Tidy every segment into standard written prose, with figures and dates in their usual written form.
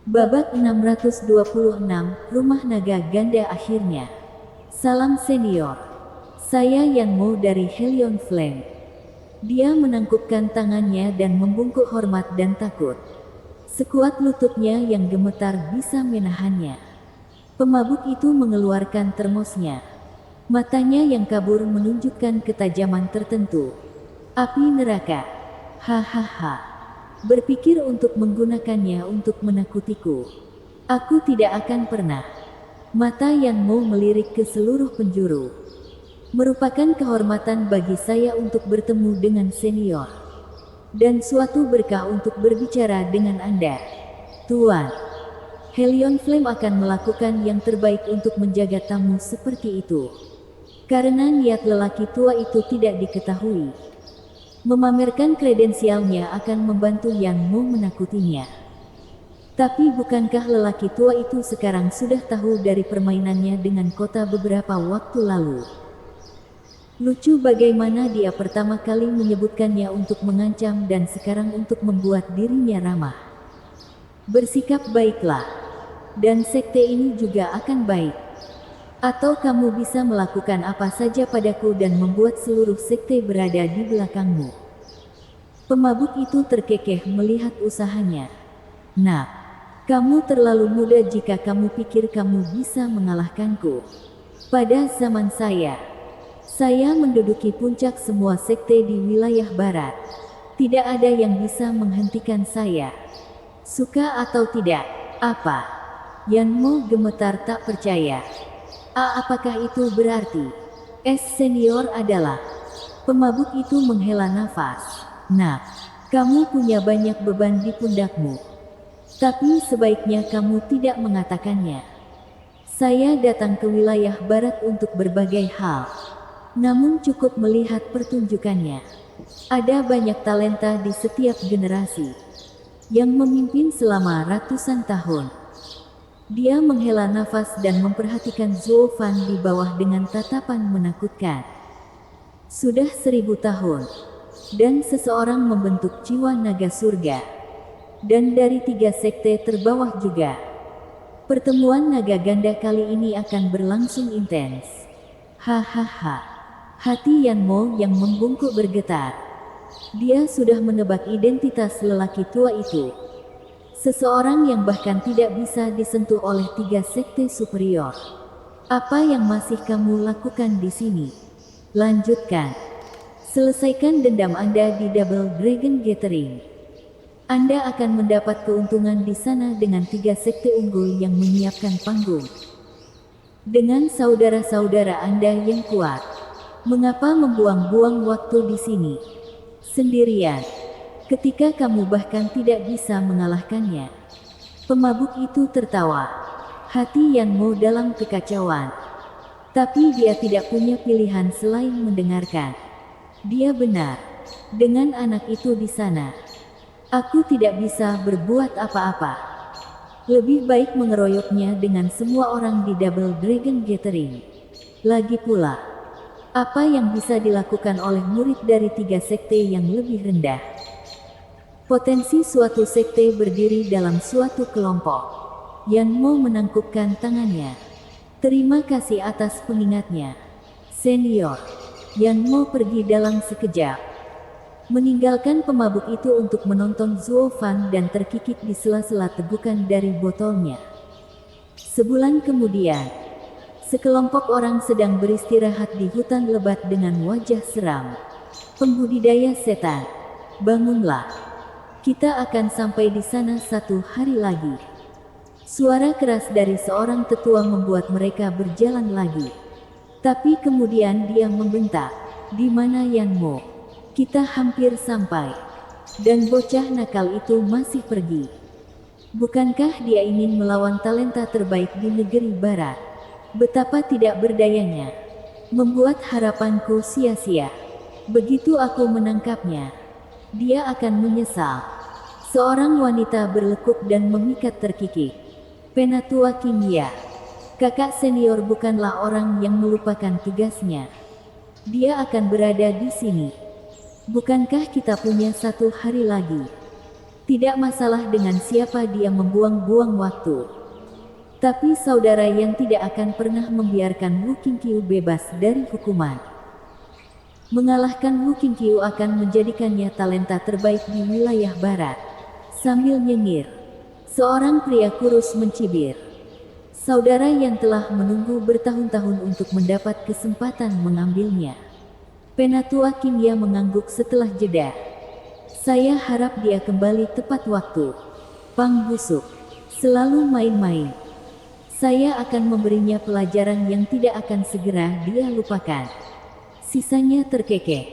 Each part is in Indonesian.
Babak 626, Rumah Naga Ganda akhirnya. Salam senior. Saya Yan Mo dari Helion Flame. Dia menangkupkan tangannya dan membungkuk hormat dan takut. Sekuat lututnya yang gemetar bisa menahannya. Pemabuk itu mengeluarkan termosnya. Matanya yang kabur menunjukkan ketajaman tertentu. Api neraka. Hahaha. Berpikir untuk menggunakannya untuk menakutiku. Aku tidak akan pernah. Mata Yan Mo melirik ke seluruh penjuru. Merupakan kehormatan bagi saya untuk bertemu dengan senior. Dan suatu berkah untuk berbicara dengan Anda. Tuan, Helion Flame akan melakukan yang terbaik untuk menjaga tamu seperti itu. Karena niat lelaki tua itu tidak diketahui. Memamerkan kredensialnya akan membantu Yan Mo menakutinya. Tapi bukankah lelaki tua itu sekarang sudah tahu dari permainannya dengan kota beberapa waktu lalu? Lucu bagaimana dia pertama kali menyebutkannya untuk mengancam dan sekarang untuk membuat dirinya ramah. Bersikap baiklah. Dan sekte ini juga akan baik. Atau kamu bisa melakukan apa saja padaku dan membuat seluruh sekte berada di belakangmu. Pemabuk itu terkekeh melihat usahanya. Nah, kamu terlalu muda jika kamu pikir kamu bisa mengalahkanku. Pada zaman saya menduduki puncak semua sekte di wilayah barat. Tidak ada yang bisa menghentikan saya. Suka atau tidak, apa? Yan Mo gemetar tak percaya. Apakah itu berarti senior adalah? Pemabuk itu menghela nafas. Nah, kamu punya banyak beban di pundakmu. Tapi sebaiknya kamu tidak mengatakannya. Saya datang ke wilayah barat untuk berbagai hal. Namun cukup melihat pertunjukannya. Ada banyak talenta di setiap generasi. Yang memimpin selama ratusan tahun. Dia menghela nafas dan memperhatikan Zhuo Fan di bawah dengan tatapan menakutkan. Sudah 1000 tahun. Dan seseorang membentuk jiwa naga surga. Dan dari 3 sekte terbawah juga. Pertemuan naga ganda kali ini akan berlangsung intens. Hahaha. Hati Yan Mo yang membungkuk bergetar. Dia sudah menebak identitas lelaki tua itu. Seseorang yang bahkan tidak bisa disentuh oleh 3 sekte superior. Apa yang masih kamu lakukan di sini? Lanjutkan. Selesaikan dendam Anda di Double Dragon Gathering. Anda akan mendapat keuntungan di sana dengan 3 sekte unggul yang menyiapkan panggung. Dengan saudara-saudara Anda yang kuat. Mengapa membuang-buang waktu di sini? Sendirian. Ketika kamu bahkan tidak bisa mengalahkannya. Pemabuk itu tertawa. Hati Yan Mo dalam kekacauan. Tapi dia tidak punya pilihan selain mendengarkan. Dia benar. Dengan anak itu di sana. Aku tidak bisa berbuat apa-apa. Lebih baik mengeroyoknya dengan semua orang di Double Dragon Gathering. Lagi pula, apa yang bisa dilakukan oleh murid dari 3 sekte yang lebih rendah? Potensi suatu sekte berdiri dalam suatu kelompok. Yan Mo menangkupkan tangannya. Terima kasih atas pengingatnya. Senior. Yan Mo pergi dalam sekejap. Meninggalkan pemabuk itu untuk menonton Zhuo Fan dan terkikik di sela-sela tegukan dari botolnya. Sebulan kemudian, sekelompok orang sedang beristirahat di hutan lebat dengan wajah seram. Pembudidaya setan, bangunlah. Kita akan sampai di sana 1 hari lagi. Suara keras dari seorang tetua membuat mereka berjalan lagi. Tapi kemudian dia membentak, "Di mana Yan Mo? Kita hampir sampai." Dan bocah nakal itu masih pergi. Bukankah dia ingin melawan talenta terbaik di negeri barat? Betapa tidak berdayanya. Membuat harapanku sia-sia. Begitu aku menangkapnya, dia akan menyesal. Seorang wanita berlekuk dan memikat terkikik. Penatua Kimia. Kakak senior bukanlah orang yang melupakan tugasnya. Dia akan berada di sini. Bukankah kita punya 1 hari lagi? Tidak masalah dengan siapa dia membuang-buang waktu. Tapi saudara yang tidak akan pernah membiarkan Wu Qingqiu bebas dari hukuman. Mengalahkan Wu Qingqiu akan menjadikannya talenta terbaik di wilayah barat. Sambil nyengir, seorang pria kurus mencibir. Saudara yang telah menunggu bertahun-tahun untuk mendapat kesempatan mengambilnya. Penatua Qingya mengangguk setelah jeda. Saya harap dia kembali tepat waktu. Pang busuk, selalu main-main. Saya akan memberinya pelajaran yang tidak akan segera dia lupakan. Sisanya terkekeh.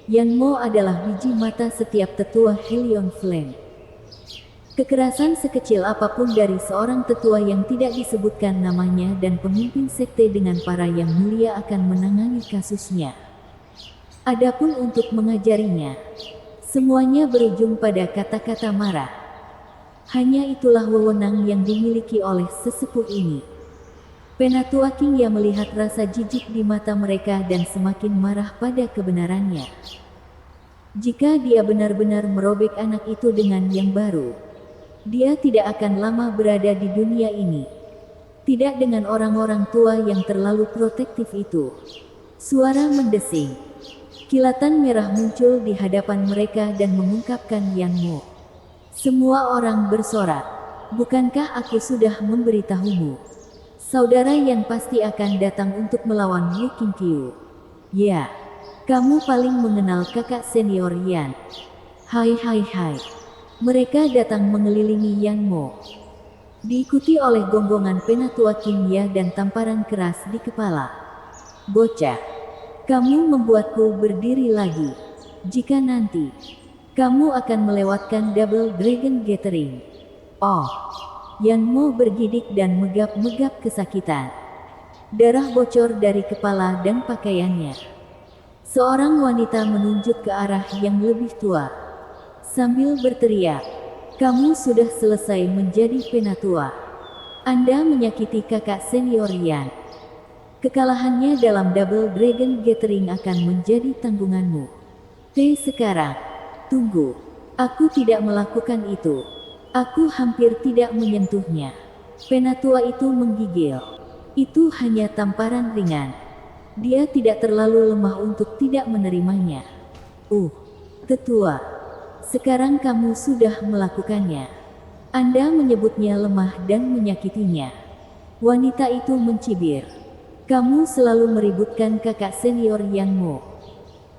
Yan Mo adalah biji mata setiap tetua Helion Flame. Kekerasan sekecil apapun dari seorang tetua yang tidak disebutkan namanya dan pemimpin sekte dengan para yang mulia akan menangani kasusnya. Adapun untuk mengajarinya, semuanya berujung pada kata-kata marah. Hanya itulah wewenang yang dimiliki oleh sesepuh ini. Penatua Qingya melihat rasa jijik di mata mereka dan semakin marah pada kebenarannya. Jika dia benar-benar merobek anak itu dengan yang baru, dia tidak akan lama berada di dunia ini. Tidak dengan orang-orang tua yang terlalu protektif itu. Suara mendesing. Kilatan merah muncul di hadapan mereka dan mengungkapkan Yan Mo. Semua orang bersorak. Bukankah aku sudah memberitahumu? Saudara yang pasti akan datang untuk melawan Wu Qingqiu. Ya, kamu paling mengenal kakak senior Yan. Hai. Mereka datang mengelilingi Yan Mo. Diikuti oleh gonggongan Penatua Qingya dan tamparan keras di kepala. Bocah. Kamu membuatku berdiri lagi. Jika nanti kamu akan melewatkan Double Dragon Gathering. Oh, Yan Mo bergidik dan megap-megap kesakitan. Darah bocor dari kepala dan pakaiannya. Seorang wanita menunjuk ke arah yang lebih tua. Sambil berteriak, kamu sudah selesai menjadi penatua. Anda menyakiti kakak senior Yan. Kekalahannya dalam Double Dragon Gathering akan menjadi tanggunganmu. Sekarang, tunggu. Aku tidak melakukan itu. Aku hampir tidak menyentuhnya. Penatua itu menggigil. Itu hanya tamparan ringan. Dia tidak terlalu lemah untuk tidak menerimanya. Tetua. Sekarang kamu sudah melakukannya. Anda menyebutnya lemah dan menyakitinya. Wanita itu mencibir. Kamu selalu meributkan kakak senior Yan Mo.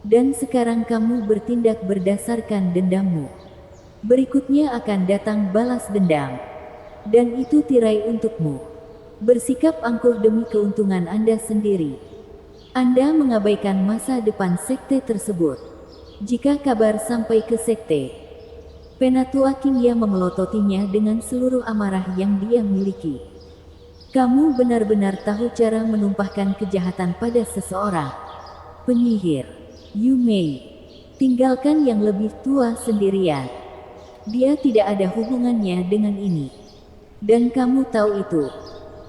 Dan sekarang kamu bertindak berdasarkan dendammu. Berikutnya akan datang balas dendam. Dan itu tirai untukmu. Bersikap angkuh demi keuntungan Anda sendiri. Anda mengabaikan masa depan sekte tersebut. Jika kabar sampai ke sekte, Penatua Qingya memelototinya dengan seluruh amarah yang dia miliki. Kamu benar-benar tahu cara menumpahkan kejahatan pada seseorang. Penyihir, Yu Mei. Tinggalkan yang lebih tua sendirian. Dia tidak ada hubungannya dengan ini. Dan kamu tahu itu.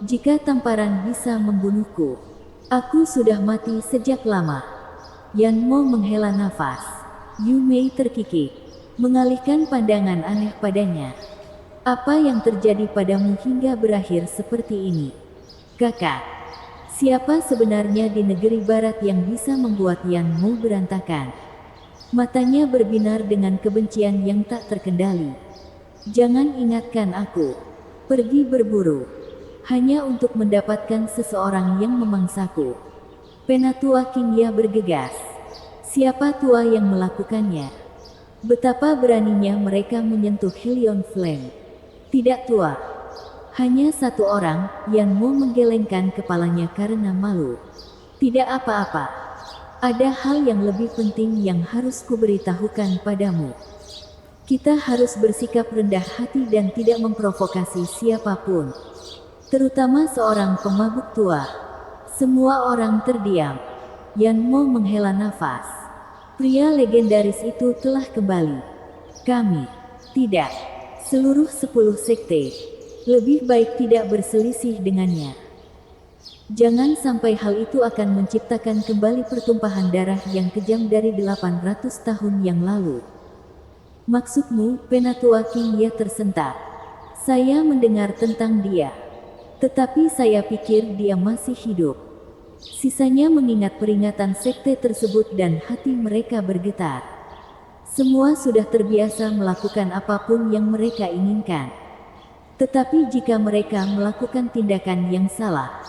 Jika tamparan bisa membunuhku, aku sudah mati sejak lama. Yan Mo menghela nafas. Yu Mei terkikik, mengalihkan pandangan aneh padanya. Apa yang terjadi padamu hingga berakhir seperti ini? Kakak, siapa sebenarnya di negeri barat yang bisa membuat Yan Mo berantakan? Matanya berbinar dengan kebencian yang tak terkendali. Jangan ingatkan aku. Pergi berburu. Hanya untuk mendapatkan seseorang yang memangsaku. Penatua Qingya bergegas. Siapa tua yang melakukannya? Betapa beraninya mereka menyentuh Helion Flame. Tidak tua. Hanya satu orang, Yan Mo menggelengkan kepalanya karena malu. Tidak apa-apa. Ada hal yang lebih penting yang harus kuberitahukan padamu. Kita harus bersikap rendah hati dan tidak memprovokasi siapapun. Terutama seorang pemabuk tua. Semua orang terdiam. Yan Mo menghela nafas. Pria legendaris itu telah kembali. Kami. Tidak. Seluruh 10 sekte. Lebih baik tidak berselisih dengannya. Jangan sampai hal itu akan menciptakan kembali pertumpahan darah yang kejam dari 800 tahun yang lalu. Maksudmu, Penatua King? Ya, tersentak. Saya mendengar tentang dia. Tetapi saya pikir dia masih hidup. Sisanya mengingat peringatan sekte tersebut dan hati mereka bergetar. Semua sudah terbiasa melakukan apapun yang mereka inginkan. Tetapi jika mereka melakukan tindakan yang salah,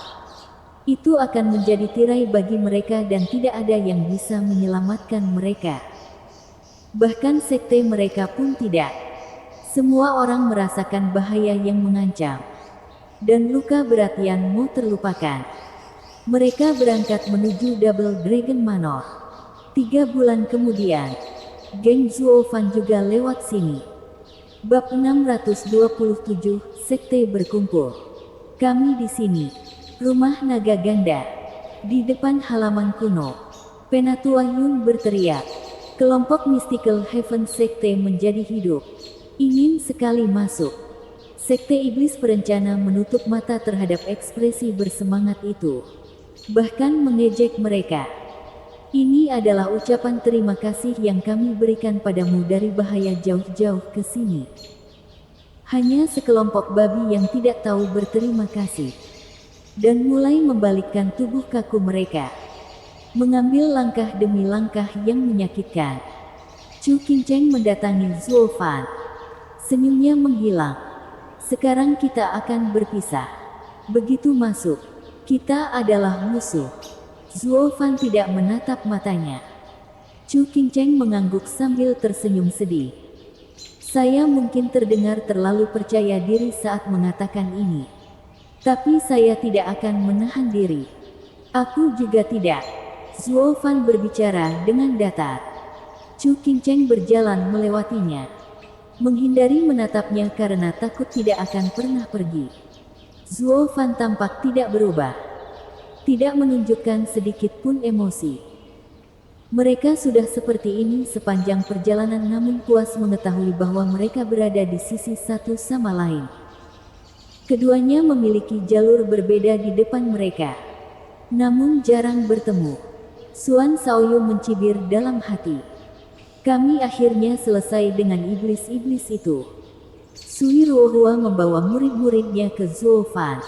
itu akan menjadi tirai bagi mereka dan tidak ada yang bisa menyelamatkan mereka. Bahkan sekte mereka pun tidak. Semua orang merasakan bahaya yang mengancam. Dan luka berat yang mau terlupakan. Mereka berangkat menuju Double Dragon Manor. 3 bulan kemudian, geng Zuo Fan juga lewat sini. Bab 627, Sekte berkumpul. Kami di sini. Rumah Naga Ganda. Di depan halaman kuno, Penatua Yun berteriak. Kelompok Mystical Heaven Sekte menjadi hidup. Ingin sekali masuk. Sekte Iblis berencana menutup mata terhadap ekspresi bersemangat itu. Bahkan mengejek mereka. Ini adalah ucapan terima kasih yang kami berikan padamu dari bahaya jauh-jauh ke sini. Hanya sekelompok babi yang tidak tahu berterima kasih. Dan mulai membalikkan tubuh kaku mereka. Mengambil langkah demi langkah yang menyakitkan. Chu Qingcheng mendatangi Zuo Fan. Senyumnya menghilang. Sekarang kita akan berpisah. Begitu masuk, kita adalah musuh. Zuo Fan tidak menatap matanya. Chu Qingcheng mengangguk sambil tersenyum sedih. Saya mungkin terdengar terlalu percaya diri saat mengatakan ini. Tapi saya tidak akan menahan diri. Aku juga tidak. Zuo Fan berbicara dengan datar. Chu Qingcheng berjalan melewatinya. Menghindari menatapnya karena takut tidak akan pernah pergi. Zuo Fan tampak tidak berubah. Tidak menunjukkan sedikit pun emosi. Mereka sudah seperti ini sepanjang perjalanan namun puas mengetahui bahwa mereka berada di sisi satu sama lain. Keduanya memiliki jalur berbeda di depan mereka. Namun jarang bertemu. Suan Shaoyu mencibir dalam hati. Kami akhirnya selesai dengan iblis-iblis itu. Sui Ruohua membawa murid-muridnya ke Zuo Fan.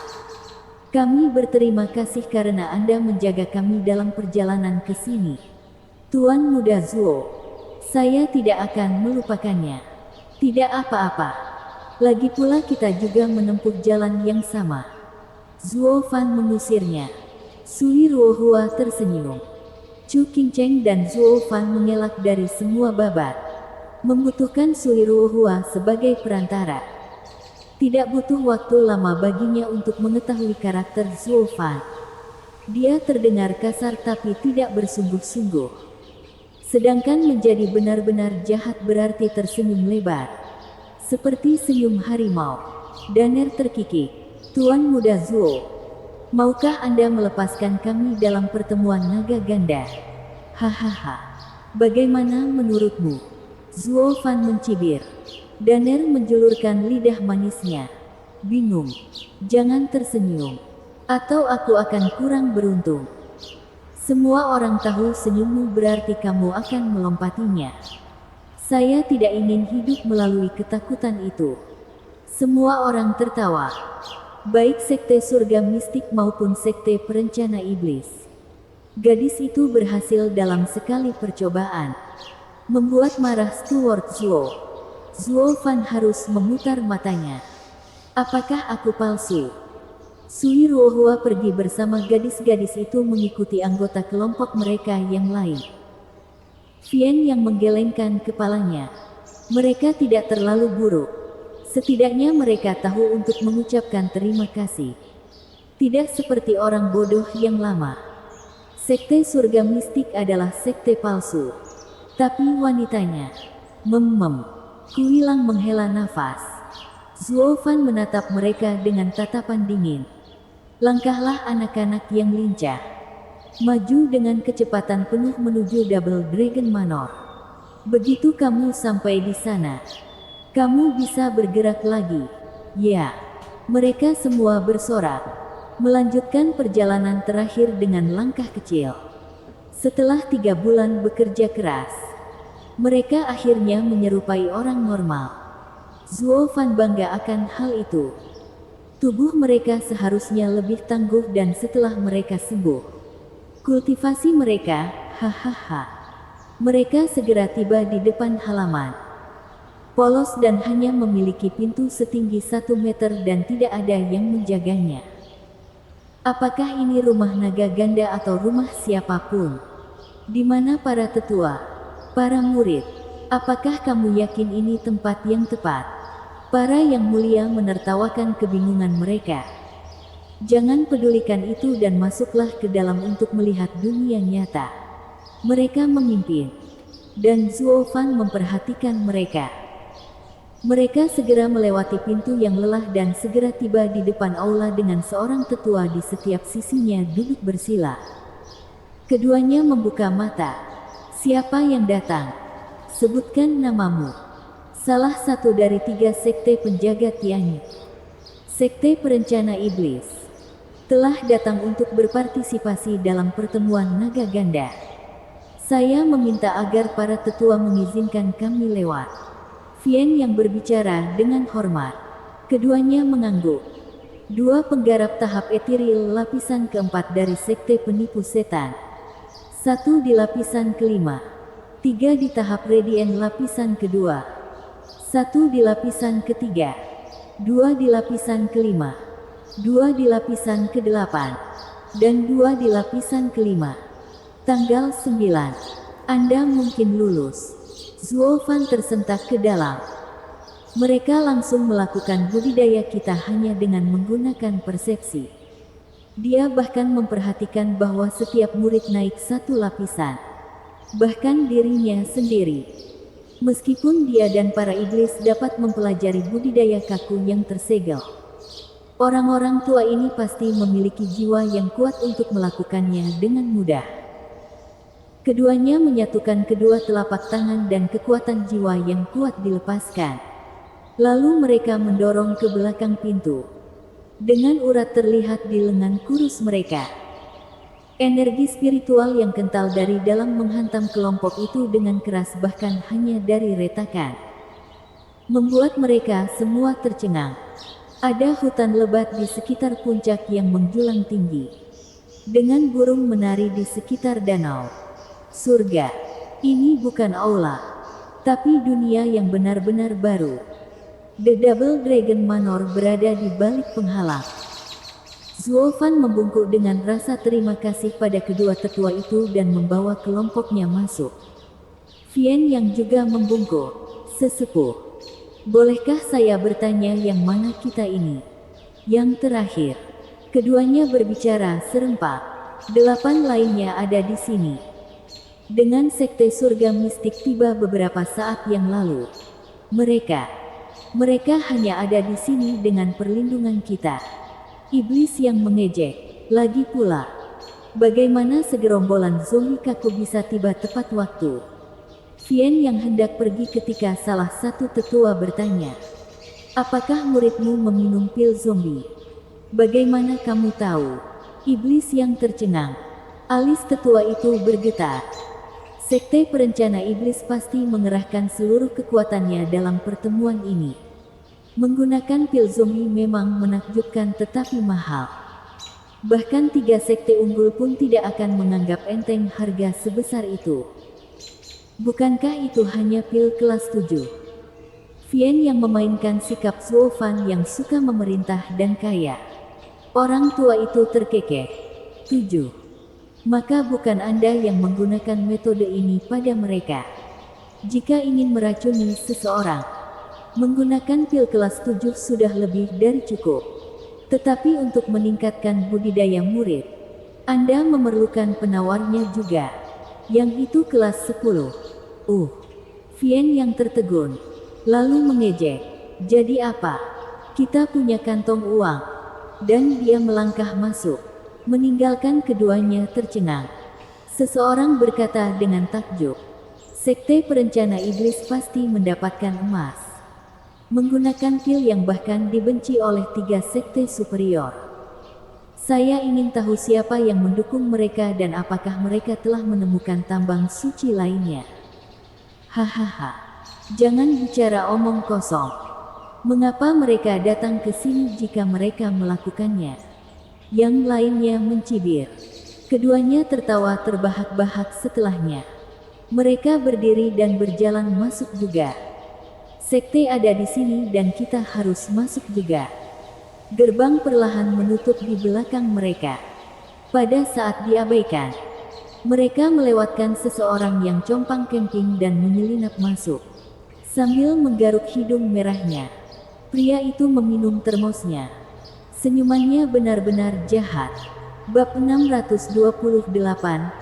Kami berterima kasih karena Anda menjaga kami dalam perjalanan ke sini. Tuan Muda Zuo, saya tidak akan melupakannya. Tidak apa-apa. Lagi pula kita juga menempuh jalan yang sama. Zuo Fan mengusirnya. Sui Ruohua tersenyum. Chu Qingcheng dan Zuo Fan mengelak dari semua babat. Membutuhkan Sui Ruohua sebagai perantara. Tidak butuh waktu lama baginya untuk mengetahui karakter Zuo Fan. Dia terdengar kasar tapi tidak bersungguh-sungguh. Sedangkan menjadi benar-benar jahat berarti tersenyum lebar. Seperti senyum harimau. Daner terkikik. Tuan Muda Zuo, maukah Anda melepaskan kami dalam pertemuan naga ganda? Hahaha. Bagaimana menurutmu? Zuo Fan mencibir. Daner menjulurkan lidah manisnya. Bingung. Jangan tersenyum. Atau aku akan kurang beruntung. Semua orang tahu senyummu berarti kamu akan melompatinya. Saya tidak ingin hidup melalui ketakutan itu. Semua orang tertawa. Baik sekte surga mistik maupun sekte perencana iblis. Gadis itu berhasil dalam sekali percobaan. Membuat marah Steward Zuo. Zuo Fan harus memutar matanya. Apakah aku palsu? Sui Ruohua pergi bersama gadis-gadis itu mengikuti anggota kelompok mereka yang lain. Vian yang menggelengkan kepalanya. Mereka tidak terlalu buruk. Setidaknya mereka tahu untuk mengucapkan terima kasih. Tidak seperti orang bodoh yang lama. Sekte surga mistik adalah sekte palsu. Tapi wanitanya. Kuilang menghela nafas. Zuo Fan menatap mereka dengan tatapan dingin. Langkahlah anak-anak yang lincah. Maju dengan kecepatan penuh menuju Double Dragon Manor. Begitu kamu sampai di sana, kamu bisa bergerak lagi. Ya, mereka semua bersorak. Melanjutkan perjalanan terakhir dengan langkah kecil. Setelah 3 bulan bekerja keras, Mereka akhirnya menyerupai orang normal. Zuo Fan bangga akan hal itu. Tubuh mereka seharusnya lebih tangguh dan setelah mereka sembuh. Kultivasi mereka, hahaha. Mereka segera tiba di depan halaman. Polos dan hanya memiliki pintu setinggi 1 meter dan tidak ada yang menjaganya. Apakah ini rumah naga ganda atau rumah siapapun? Di mana para tetua? Para murid? Apakah kamu yakin ini tempat yang tepat? Para yang mulia menertawakan kebingungan mereka. Jangan pedulikan itu dan masuklah ke dalam untuk melihat dunia nyata. Mereka memimpin. Dan Zuo Fan memperhatikan mereka. Mereka segera melewati pintu yang lelah dan segera tiba di depan aula dengan seorang tetua di setiap sisinya duduk bersila. Keduanya membuka mata. Siapa yang datang? Sebutkan namamu. Salah satu dari 3 sekte penjaga Tianyi. Sekte Perencana Iblis. Telah datang untuk berpartisipasi dalam pertemuan naga ganda. Saya meminta agar para tetua mengizinkan kami lewat. Vian yang berbicara dengan hormat. Keduanya mengangguk. 2 penggarap tahap etiril lapisan keempat dari sekte penipu setan. 1 di lapisan kelima. 3 di tahap radiant lapisan kedua. 1 di lapisan ketiga. 2 di lapisan kelima. 2 di lapisan kedelapan. Dan 2 di lapisan kelima. Tanggal 9. Anda mungkin lulus. Zuo Fan tersentak ke dalam. Mereka langsung melakukan budidaya kita hanya dengan menggunakan persepsi. Dia bahkan memperhatikan bahwa setiap murid naik 1 lapisan. Bahkan dirinya sendiri. Meskipun dia dan para iblis dapat mempelajari budidaya kaku yang tersegel. Orang-orang tua ini pasti memiliki jiwa yang kuat untuk melakukannya dengan mudah. Keduanya menyatukan kedua telapak tangan dan kekuatan jiwa yang kuat dilepaskan. Lalu mereka mendorong ke belakang pintu. Dengan urat terlihat di lengan kurus mereka. Energi spiritual yang kental dari dalam menghantam kelompok itu dengan keras bahkan hanya dari retakan. Membuat mereka semua tercengang. Ada hutan lebat di sekitar puncak yang menjulang tinggi. Dengan burung menari di sekitar danau. Surga. Ini bukan aula. Tapi dunia yang benar-benar baru. The Double Dragon Manor berada di balik penghalang. Zuo Fan membungkuk dengan rasa terima kasih pada kedua tetua itu dan membawa kelompoknya masuk. Vian yang juga membungkuk. Sesepuh. Bolehkah saya bertanya yang mana kita ini? Yang terakhir. Keduanya berbicara serempak. 8 lainnya ada di sini. Dengan sekte surga mistik tiba beberapa saat yang lalu. Mereka hanya ada di sini dengan perlindungan kita. Iblis yang mengejek. Lagi pula, bagaimana segerombolan zombie kaku bisa tiba tepat waktu? Vian yang hendak pergi ketika salah satu tetua bertanya. Apakah muridmu meminum pil zombie? Bagaimana kamu tahu? Iblis yang tercengang. Alis tetua itu bergetar. Sekte Perencana Iblis pasti mengerahkan seluruh kekuatannya dalam pertemuan ini. Menggunakan pil zombie memang menakjubkan tetapi mahal. Bahkan 3 sekte unggul pun tidak akan menganggap enteng harga sebesar itu. Bukankah itu hanya pil kelas 7? Vian yang memainkan sikap Zuo Fan yang suka memerintah dan kaya. Orang tua itu terkekeh. 7. Maka bukan Anda yang menggunakan metode ini pada mereka. Jika ingin meracuni seseorang, menggunakan pil kelas 7 sudah lebih dari cukup. Tetapi untuk meningkatkan budidaya murid, Anda memerlukan penawarnya juga. Yang itu kelas 10. Vian yang tertegun. Lalu mengejek. Jadi apa? Kita punya kantong uang. Dan dia melangkah masuk. Meninggalkan keduanya tercengang. Seseorang berkata dengan takjub. Sekte Perencana Iblis pasti mendapatkan emas. Menggunakan pil yang bahkan dibenci oleh 3 sekte superior. Saya ingin tahu siapa yang mendukung mereka dan apakah mereka telah menemukan tambang suci lainnya. Hahaha. Jangan bicara omong kosong. Mengapa mereka datang ke sini jika mereka melakukannya? Yang lainnya mencibir. Keduanya tertawa terbahak-bahak setelahnya. Mereka berdiri dan berjalan masuk juga. Sekte ada di sini dan kita harus masuk juga. Gerbang perlahan menutup di belakang mereka. Pada saat diabaikan, mereka melewatkan seseorang yang compang-camping dan menyelinap masuk. Sambil menggaruk hidung merahnya, pria itu meminum termosnya. Senyumannya benar-benar jahat. Bab 628,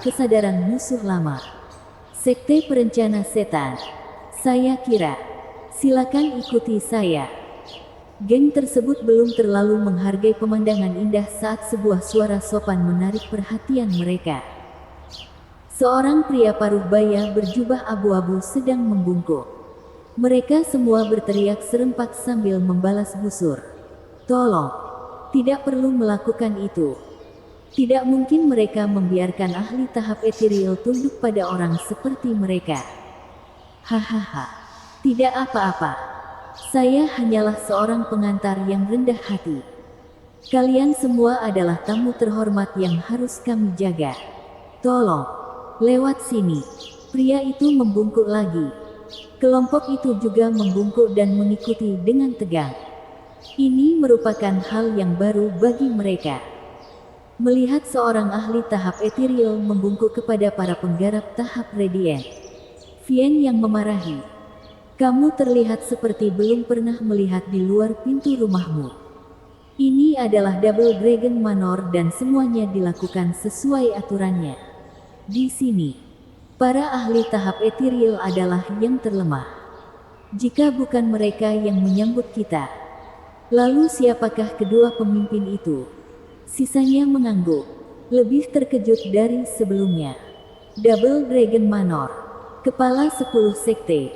Kesadaran Musuh Lama. Sekte Perencana Setan. Saya kira. Silakan ikuti saya. Geng tersebut belum terlalu menghargai pemandangan indah saat sebuah suara sopan menarik perhatian mereka. Seorang pria paruh baya berjubah abu-abu sedang membungkuk. Mereka semua berteriak serempak sambil membalas busur. Tolong, tidak perlu melakukan itu. Tidak mungkin mereka membiarkan ahli tahap ethereal tunduk pada orang seperti mereka. Hahaha, tidak apa-apa. Saya hanyalah seorang pengantar yang rendah hati. Kalian semua adalah tamu terhormat yang harus kami jaga. Tolong, lewat sini. Pria itu membungkuk lagi. Kelompok itu juga membungkuk dan mengikuti dengan tegang. Ini merupakan hal yang baru bagi mereka. Melihat seorang ahli tahap ethereal membungkuk kepada para penggarap tahap radiant. Vien yang memarahi. Kamu terlihat seperti belum pernah melihat di luar pintu rumahmu. Ini adalah Double Dragon Manor dan semuanya dilakukan sesuai aturannya. Di sini, para ahli tahap ethereal adalah yang terlemah. Jika bukan mereka yang menyambut kita, lalu siapakah kedua pemimpin itu? Sisanya mengangguk, lebih terkejut dari sebelumnya. Double Dragon Manor, kepala 10 sekte,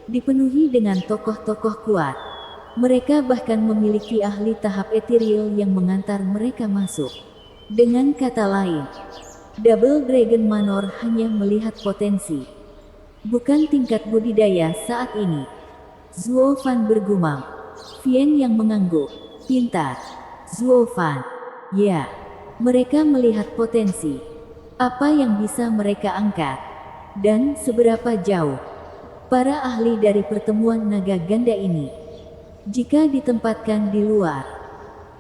dipenuhi dengan tokoh-tokoh kuat. Mereka bahkan memiliki ahli tahap ethereal yang mengantar mereka masuk. Dengan kata lain, Double Dragon Manor hanya melihat potensi, bukan tingkat budidaya saat ini. Zuo Fan bergumam. Vien yang mengangguk. Pintar. Zuo Fan. Ya, mereka melihat potensi. Apa yang bisa mereka angkat? Dan seberapa jauh? Para ahli dari pertemuan naga ganda ini, jika ditempatkan di luar,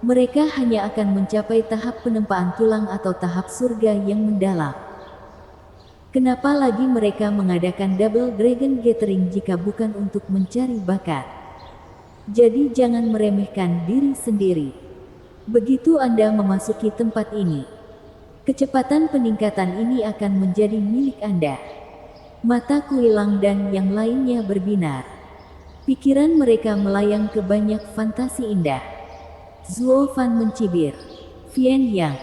mereka hanya akan mencapai tahap penempaan tulang atau tahap surga yang mendalam. Kenapa lagi mereka mengadakan Double Dragon Gathering jika bukan untuk mencari bakat? Jadi jangan meremehkan diri sendiri. Begitu Anda memasuki tempat ini, kecepatan peningkatan ini akan menjadi milik Anda. Mata Kuilang dan yang lainnya berbinar. Pikiran mereka melayang ke banyak fantasi indah. Zuo Fan mencibir. Vien Yang,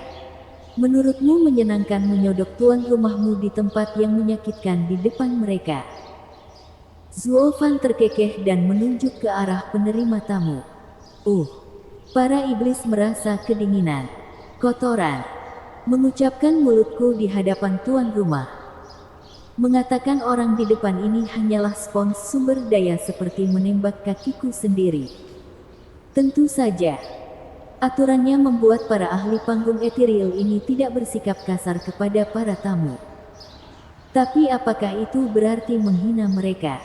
menurutmu menyenangkan menyodok tuan rumahmu di tempat yang menyakitkan di depan mereka? Zuo Fan terkekeh dan menunjuk ke arah penerima tamu. Para iblis merasa kedinginan, kotoran, mengucapkan mulutku di hadapan tuan rumah. Mengatakan orang di depan ini hanyalah spons sumber daya seperti menembak kakiku sendiri. Tentu saja, aturannya membuat para ahli panggung ethereal ini tidak bersikap kasar kepada para tamu. Tapi apakah itu berarti menghina mereka?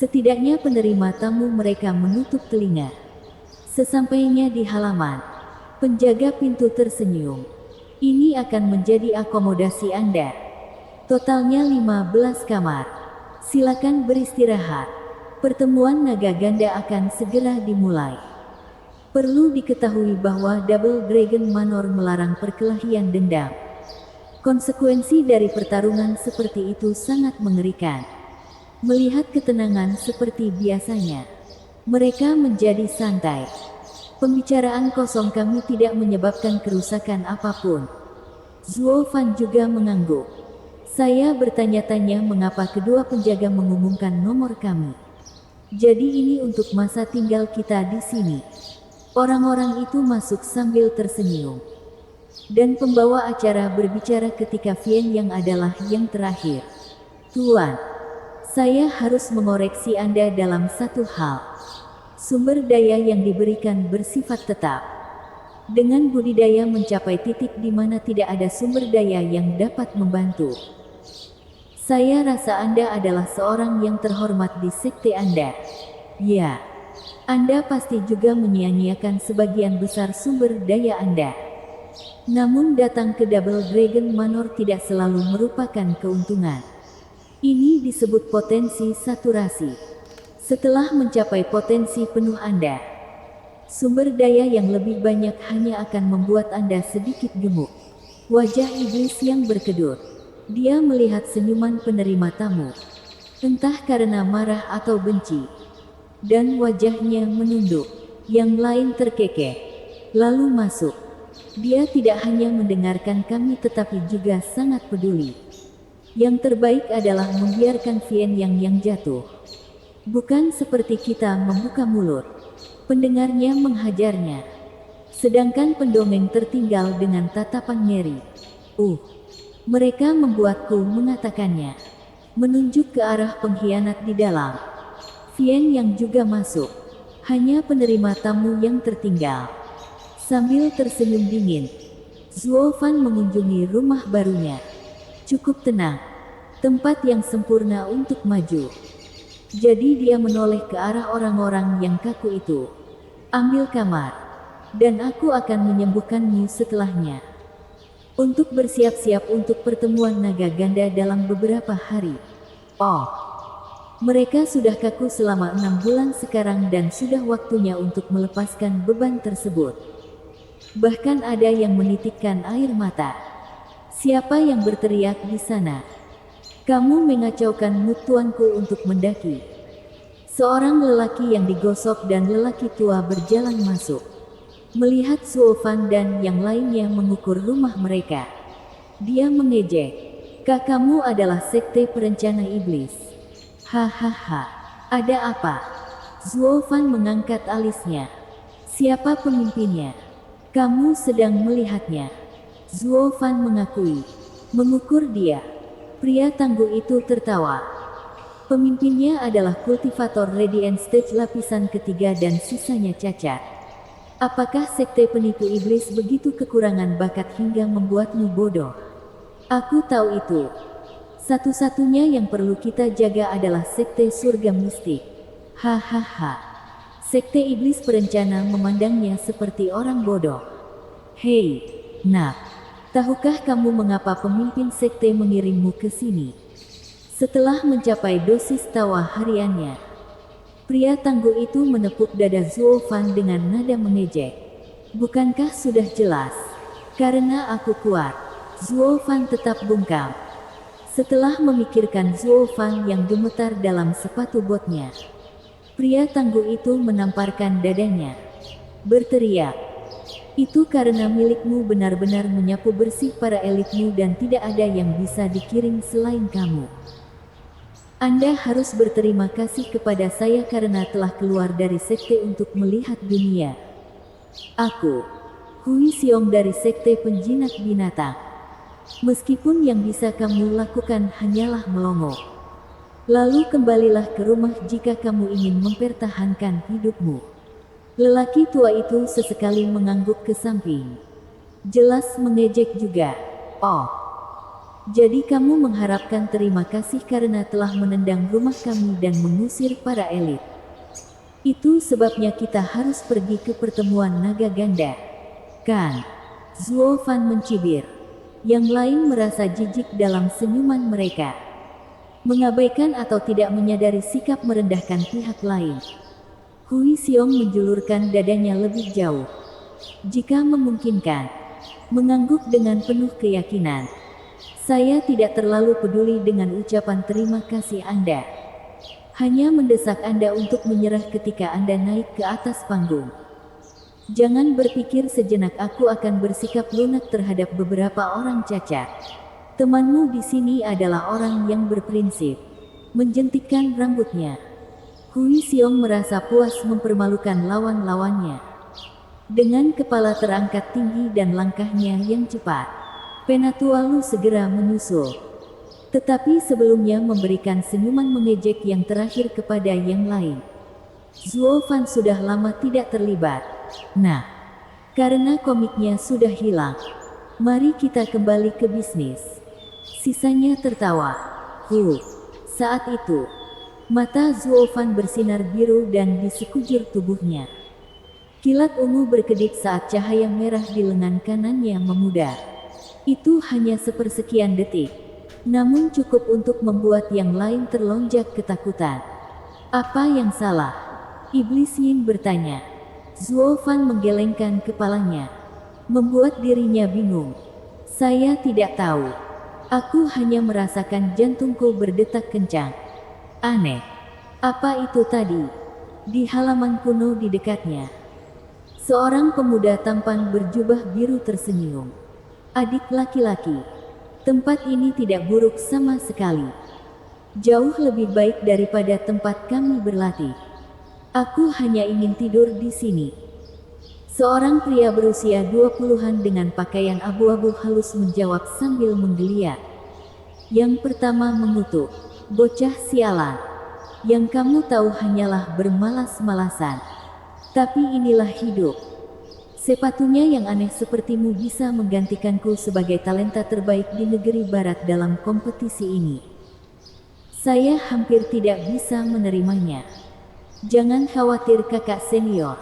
Setidaknya penerima tamu mereka menutup telinga. Sesampainya di halaman, penjaga pintu tersenyum. Ini akan menjadi akomodasi Anda. Totalnya 15 kamar. Silakan beristirahat. Pertemuan naga ganda akan segera dimulai. Perlu diketahui bahwa Double Dragon Manor melarang perkelahian dendam. Konsekuensi dari pertarungan seperti itu sangat mengerikan. Melihat ketenangan seperti biasanya, mereka menjadi santai. Pembicaraan kosong kami tidak menyebabkan kerusakan apapun. Zuo Fan juga mengangguk. Saya bertanya-tanya mengapa kedua penjaga mengumumkan nomor kami. Jadi ini untuk masa tinggal kita di sini. Orang-orang itu masuk sambil tersenyum. Dan pembawa acara berbicara ketika Vien yang adalah yang terakhir. Tuan, Saya harus mengoreksi Anda dalam satu hal. Sumber daya yang diberikan bersifat tetap. Dengan budidaya mencapai titik di mana tidak ada sumber daya yang dapat membantu. Saya rasa Anda adalah seorang yang terhormat di sekte Anda. Ya, Anda pasti juga menyia-nyiakan sebagian besar sumber daya Anda. Namun datang ke Double Dragon Manor tidak selalu merupakan keuntungan. Ini disebut potensi saturasi. Setelah mencapai potensi penuh Anda, sumber daya yang lebih banyak hanya akan membuat Anda sedikit gemuk. Wajah iblis yang berkedut. Dia melihat senyuman penerima tamu. Entah karena marah atau benci. Dan wajahnya menunduk. Yang lain terkekeh. Lalu masuk. Dia tidak hanya mendengarkan kami tetapi juga sangat peduli. Yang terbaik adalah membiarkan Vien yang jatuh. Bukan seperti kita membuka mulut. Pendengarnya menghajarnya. Sedangkan pendongeng tertinggal dengan tatapan ngeri. Mereka membuatku mengatakannya. Menunjuk ke arah pengkhianat di dalam. Vien yang juga masuk. Hanya penerima tamu yang tertinggal. Sambil tersenyum dingin, Zuo Fan mengunjungi rumah barunya. Cukup tenang. Tempat yang sempurna untuk maju. Jadi dia menoleh ke arah orang-orang yang kaku itu. Ambil kamar. Dan aku akan menyembuhkanmu setelahnya. Untuk bersiap-siap untuk pertemuan naga ganda dalam beberapa hari. Mereka sudah kaku selama 6 bulan sekarang dan sudah waktunya untuk melepaskan beban tersebut. Bahkan ada yang menitikkan air mata. Siapa yang berteriak di sana? Kamu mengacaukan mood tuanku untuk mendaki. Seorang lelaki yang digosok dan lelaki tua berjalan masuk. Melihat Zuo Fan dan yang lainnya mengukur rumah mereka. Dia mengejek. Kamu adalah sekte perencana iblis. Hahaha. Ada apa? Zuo Fan mengangkat alisnya. Siapa pemimpinnya? Kamu sedang melihatnya. Zuo Fan mengakui. Mengukur dia. Pria tangguh itu tertawa. Pemimpinnya adalah kultivator Radiant Stage lapisan ketiga dan sisanya cacat. Apakah sekte penipu iblis begitu kekurangan bakat hingga membuatmu bodoh? Aku tahu itu. Satu-satunya yang perlu kita jaga adalah sekte surga mistik. Hahaha. Sekte iblis perencana memandangnya seperti orang bodoh. Hei, nak. Tahukah kamu mengapa pemimpin sekte mengirimmu ke sini? Setelah mencapai dosis tawa hariannya, pria tangguh itu menepuk dada Zuo Fan dengan nada mengejek. Bukankah sudah jelas? Karena aku kuat. Zuo Fan tetap bungkam. Setelah memikirkan Zuo Fan yang gemetar dalam sepatu botnya, pria tangguh itu menamparkan dadanya. Berteriak. Itu karena milikmu benar-benar menyapu bersih para elitmu dan tidak ada yang bisa dikirim selain kamu. Anda harus berterima kasih kepada saya karena telah keluar dari sekte untuk melihat dunia. Aku, Hui Xiong dari sekte penjinak binatang. Meskipun yang bisa kamu lakukan hanyalah melongo. Lalu kembalilah ke rumah jika kamu ingin mempertahankan hidupmu. Lelaki tua itu sesekali mengangguk ke samping. Jelas mengejek juga. Jadi kamu mengharapkan terima kasih karena telah menendang rumah kami dan mengusir para elit. Itu sebabnya kita harus pergi ke pertemuan naga ganda. Kan? Zuo Fan mencibir. Yang lain merasa jijik dalam senyuman mereka. Mengabaikan atau tidak menyadari sikap merendahkan pihak lain. Hui Xiong menjulurkan dadanya lebih jauh. Jika memungkinkan. Mengangguk dengan penuh keyakinan. Saya tidak terlalu peduli dengan ucapan terima kasih Anda. Hanya mendesak Anda untuk menyerah ketika Anda naik ke atas panggung. Jangan berpikir sejenak aku akan bersikap lunak terhadap beberapa orang cacat. Temanmu di sini adalah orang yang berprinsip. Menjentikkan rambutnya. Hui Xiong merasa puas mempermalukan lawan-lawannya. Dengan kepala terangkat tinggi dan langkahnya yang cepat. Penatualu segera menyusul. Tetapi sebelumnya memberikan senyuman mengejek yang terakhir kepada yang lain. Zuo Fan sudah lama tidak terlibat. Nah, karena komiknya sudah hilang, mari kita kembali ke bisnis. Sisanya tertawa. Saat itu, mata Zuo Fan bersinar biru dan di sekujur tubuhnya. Kilat ungu berkedip saat cahaya merah di lengan kanannya memudar. Itu hanya sepersekian detik, namun cukup untuk membuat yang lain terlonjak ketakutan. Apa yang salah? Iblis Yin bertanya. Zuo Fan menggelengkan kepalanya, membuat dirinya bingung. Saya tidak tahu. Aku hanya merasakan jantungku berdetak kencang. Aneh. Apa itu tadi? Di halaman kuno di dekatnya, seorang pemuda tampan berjubah biru tersenyum. Adik laki-laki, tempat ini tidak buruk sama sekali. Jauh lebih baik daripada tempat kami berlatih. Aku hanya ingin tidur di sini. Seorang pria berusia 20-an dengan pakaian abu-abu halus menjawab sambil menggeliat. Yang pertama mengutuk, bocah sialan. Yang kamu tahu hanyalah bermalas-malasan. Tapi inilah hidup. Sepatunya yang aneh sepertimu bisa menggantikanku sebagai talenta terbaik di negeri barat dalam kompetisi ini. Saya hampir tidak bisa menerimanya. Jangan khawatir kakak senior.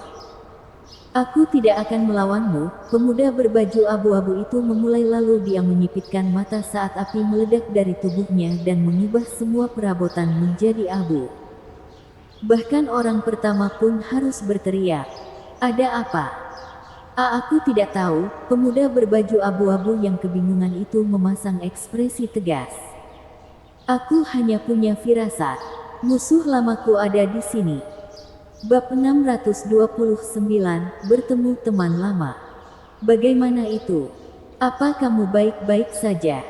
Aku tidak akan melawanmu. Pemuda berbaju abu-abu itu memulai, lalu dia menyipitkan mata saat api meledak dari tubuhnya dan mengubah semua perabotan menjadi abu. Bahkan orang pertama pun harus berteriak. Ada apa? Aku tidak tahu. Pemuda berbaju abu-abu yang kebingungan itu memasang ekspresi tegas. Aku hanya punya firasat. Musuh lamaku ada di sini. Bab 629, bertemu teman lama. Bagaimana itu? Apa kamu baik-baik saja?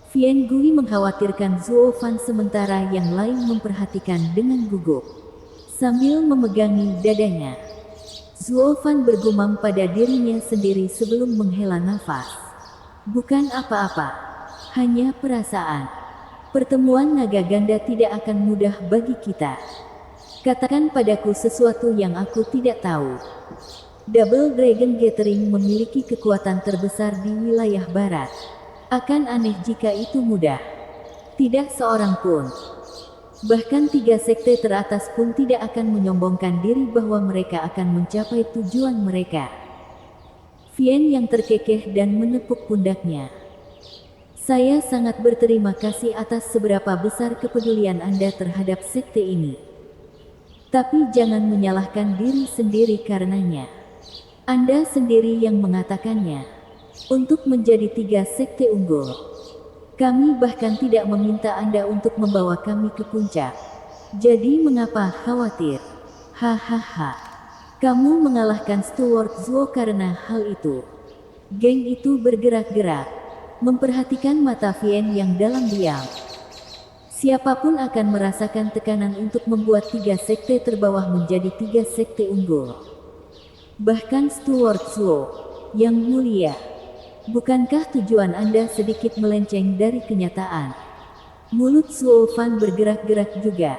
Vian Gui mengkhawatirkan Zuo Fan sementara yang lain memperhatikan dengan gugup. Sambil memegangi dadanya, Zuo Fan bergumam pada dirinya sendiri sebelum menghela nafas. Bukan apa-apa, hanya perasaan. Pertemuan naga ganda tidak akan mudah bagi kita. Katakan padaku sesuatu yang aku tidak tahu. Double Dragon Gathering memiliki kekuatan terbesar di wilayah barat. Akan aneh jika itu mudah. Tidak seorang pun, bahkan 3 sekte teratas pun tidak akan menyombongkan diri bahwa mereka akan mencapai tujuan mereka. Vian yang terkekeh dan menepuk pundaknya. Saya sangat berterima kasih atas seberapa besar kepedulian Anda terhadap sekte ini. Tapi jangan menyalahkan diri sendiri karenanya. Anda sendiri yang mengatakannya. Untuk menjadi 3 sekte unggul. Kami bahkan tidak meminta Anda untuk membawa kami ke puncak. Jadi mengapa khawatir? Hahaha. Kamu mengalahkan Steward Zuo karena hal itu. Geng itu bergerak-gerak, memperhatikan mata Vian yang dalam diam. Siapapun akan merasakan tekanan untuk membuat 3 sekte terbawah menjadi 3 sekte unggul. Bahkan Steward Zuo, yang mulia. Bukankah tujuan Anda sedikit melenceng dari kenyataan? Mulut Zuo Fan bergerak-gerak juga.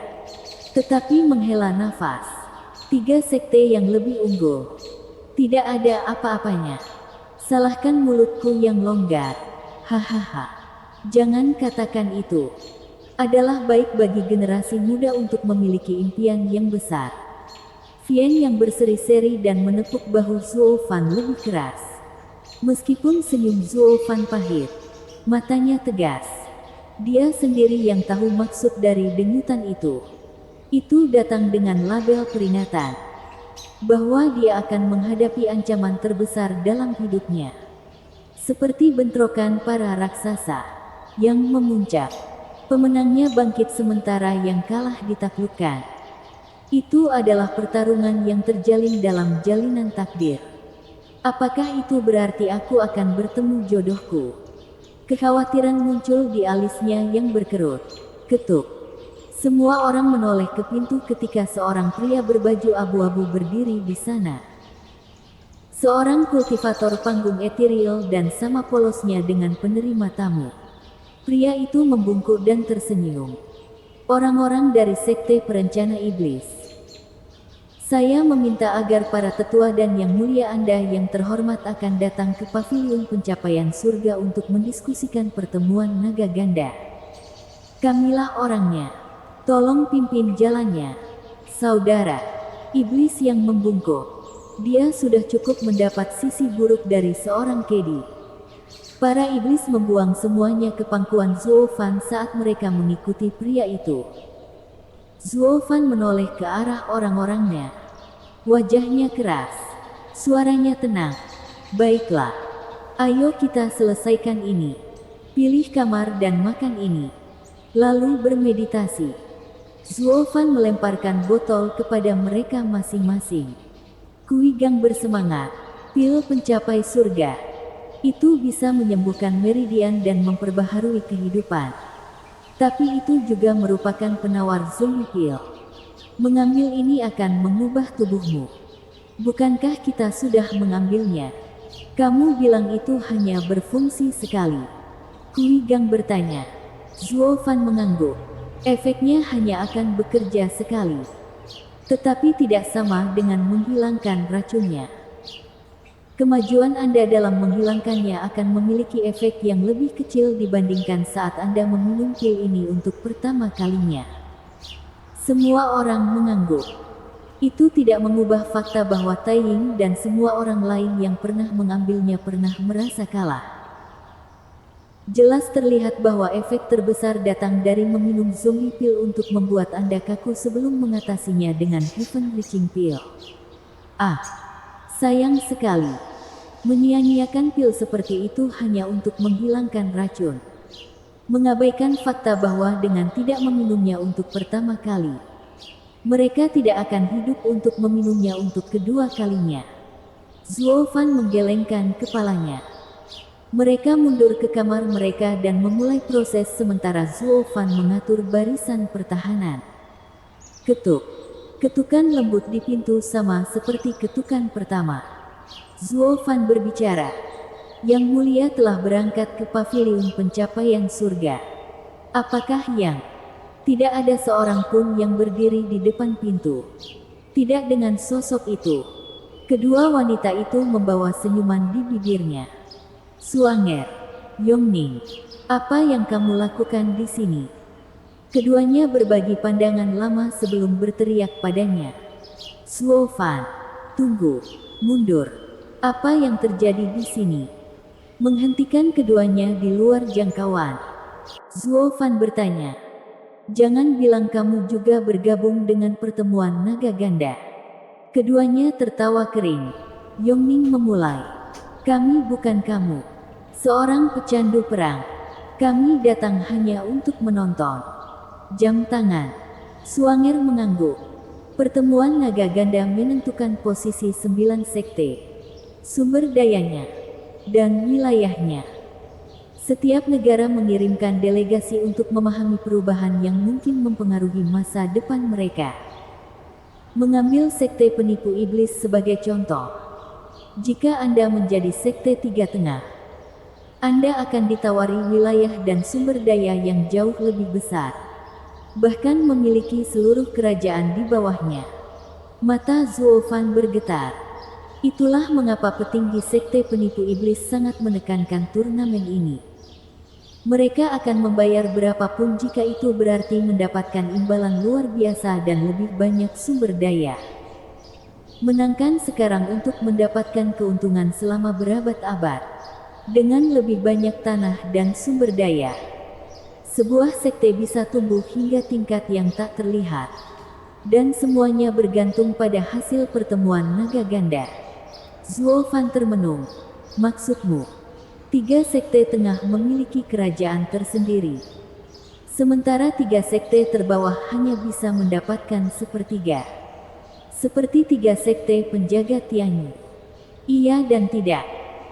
Tetapi menghela nafas. 3 sekte yang lebih unggul. Tidak ada apa-apanya. Salahkan mulutku yang longgar. Hahaha. Jangan katakan itu. Adalah baik bagi generasi muda untuk memiliki impian yang besar. Vian yang berseri-seri dan menepuk bahu Zuo Fan lebih keras. Meskipun senyum Zuo Fan pahit, matanya tegas. Dia sendiri yang tahu maksud dari denyutan itu. Itu datang dengan label peringatan bahwa dia akan menghadapi ancaman terbesar dalam hidupnya. Seperti bentrokan para raksasa yang memuncak. Pemenangnya bangkit sementara yang kalah ditaklukkan. Itu adalah pertarungan yang terjalin dalam jalinan takdir. Apakah itu berarti aku akan bertemu jodohku? Kekhawatiran muncul di alisnya yang berkerut. Ketuk. Semua orang menoleh ke pintu ketika seorang pria berbaju abu-abu berdiri di sana. Seorang kultivator panggung ethereal dan sama polosnya dengan penerima tamu. Pria itu membungkuk dan tersenyum. Orang-orang dari Sekte Perencana Iblis. Saya meminta agar para tetua dan yang mulia Anda yang terhormat akan datang ke paviliun pencapaian surga untuk mendiskusikan pertemuan naga ganda. Kamilah orangnya. Tolong pimpin jalannya. Saudara. Iblis yang membungkuk. Dia sudah cukup mendapat sisi buruk dari seorang kedi. Para iblis membuang semuanya ke pangkuan Zuofan saat mereka mengikuti pria itu. Zuofan menoleh ke arah orang-orangnya. Wajahnya keras. Suaranya tenang. Baiklah. Ayo kita selesaikan ini. Pilih kamar dan makan ini. Lalu bermeditasi. Zuofan melemparkan botol kepada mereka masing-masing. Kui Gang bersemangat. Pil pencapai surga. Itu bisa menyembuhkan meridian dan memperbaharui kehidupan. Tapi itu juga merupakan penawar zombie pil. Mengambil ini akan mengubah tubuhmu. Bukankah kita sudah mengambilnya? Kamu bilang itu hanya berfungsi sekali. Kui Gang bertanya. Zuofan mengangguk. Efeknya hanya akan bekerja sekali. Tetapi tidak sama dengan menghilangkan racunnya. Kemajuan Anda dalam menghilangkannya akan memiliki efek yang lebih kecil dibandingkan saat Anda meminum pil ini untuk pertama kalinya. Semua orang mengangguk. Itu tidak mengubah fakta bahwa Taiying dan semua orang lain yang pernah mengambilnya pernah merasa kalah. Jelas terlihat bahwa efek terbesar datang dari meminum zombie pill untuk membuat Anda kaku sebelum mengatasinya dengan Heaven Reaching Pill. Ah, sayang sekali. Menyia-nyiakan pil seperti itu hanya untuk menghilangkan racun. Mengabaikan fakta bahwa dengan tidak meminumnya untuk pertama kali, mereka tidak akan hidup untuk meminumnya untuk kedua kalinya. Zuofan menggelengkan kepalanya. Mereka mundur ke kamar mereka dan memulai proses sementara Zuofan mengatur barisan pertahanan. Ketuk. Ketukan lembut di pintu sama seperti ketukan pertama. Zuofan berbicara. Yang mulia telah berangkat ke paviliun pencapaian surga. Apakah yang? Tidak ada seorang pun yang berdiri di depan pintu. Tidak dengan sosok itu. Kedua wanita itu membawa senyuman di bibirnya. Suanger, Yongning, apa yang kamu lakukan di sini? Keduanya berbagi pandangan lama sebelum berteriak padanya. Zuofan, tunggu, mundur. Apa yang terjadi di sini? Menghentikan keduanya di luar jangkauan. Zuofan bertanya. Jangan bilang kamu juga bergabung dengan pertemuan naga ganda. Keduanya tertawa kering. Yongning memulai. Kami bukan kamu. Seorang pecandu perang. Kami datang hanya untuk menonton. Jam tangan. Suanger mengangguk. Pertemuan naga ganda menentukan posisi 9 sekte, sumber dayanya, dan wilayahnya. Setiap negara mengirimkan delegasi untuk memahami perubahan yang mungkin mempengaruhi masa depan mereka. Mengambil sekte penipu iblis sebagai contoh. Jika Anda menjadi sekte Tiga Tengah, Anda akan ditawari wilayah dan sumber daya yang jauh lebih besar. Bahkan memiliki seluruh kerajaan di bawahnya. Mata Zuofan bergetar. Itulah mengapa petinggi sekte penipu iblis sangat menekankan turnamen ini. Mereka akan membayar berapapun jika itu berarti mendapatkan imbalan luar biasa dan lebih banyak sumber daya. Menangkan sekarang untuk mendapatkan keuntungan selama berabad-abad. Dengan lebih banyak tanah dan sumber daya. Sebuah sekte bisa tumbuh hingga tingkat yang tak terlihat. Dan semuanya bergantung pada hasil pertemuan naga ganda. Zuofan termenung. Maksudmu? 3 sekte tengah memiliki kerajaan tersendiri. Sementara 3 sekte terbawah hanya bisa mendapatkan sepertiga. Seperti 3 sekte penjaga Tianyu. Iya dan tidak.